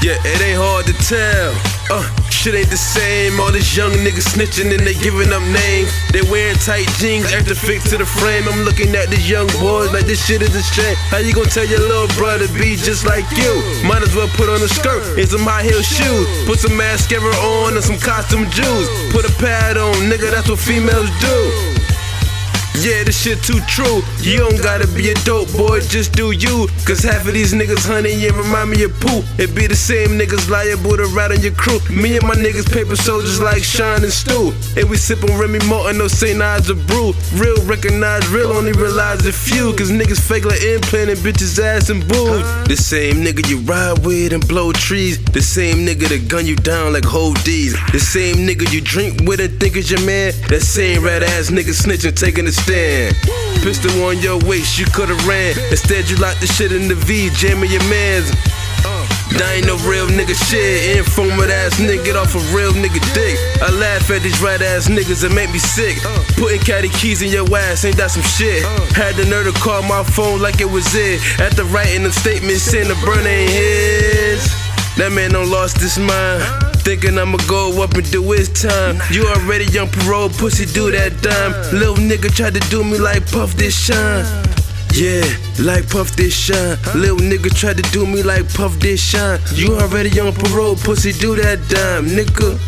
Yeah, it ain't hard to tell. Shit ain't the same. All these young niggas snitching and they giving up names. They wearing tight jeans, extra fixed to the frame. I'm looking at these young boys like this shit is a shame. How you gonna tell your little brother to be just like you? Might as well put on a skirt and some high heel shoes. Put some mascara on and some costume jewels. Put a pad on, nigga, that's what females do. Yeah, this shit too true. You don't gotta be a dope boy, just do you. Cause half of these niggas, honey, yeah, remind me of poo. It be the same niggas liable to ride on your crew. Me and my niggas paper soldiers like Sean and Stu. And we sip on Remy Martin, no St. Ives or brew. Real recognize real, only realize a few. Cause niggas fake like implanting bitches ass and boobs. The same nigga you ride with and blow trees. The same nigga that gun you down like whole D's. The same nigga you drink with and think is your man. That same rat ass nigga snitching, taking the stand. Pistol on your waist, you could've ran. Instead you locked the shit in the V, jamming your mans. That ain't no real nigga shit. Informer ass nigga, get off a real nigga dick. I laugh at these rat ass niggas that make me sick. Putting caddy keys in your ass, ain't that some shit? Had the nerve to call my phone like it was it. After writing them statements saying the burn ain't his. That man done lost his mind, thinking I'ma go up and do his time. You already young parole, pussy do that dime. Little nigga tried to do me like Puff this shine. Yeah, like Puff this shine. Little nigga tried to do me like Puff this shine. You already young parole, pussy do that dime. Nigga.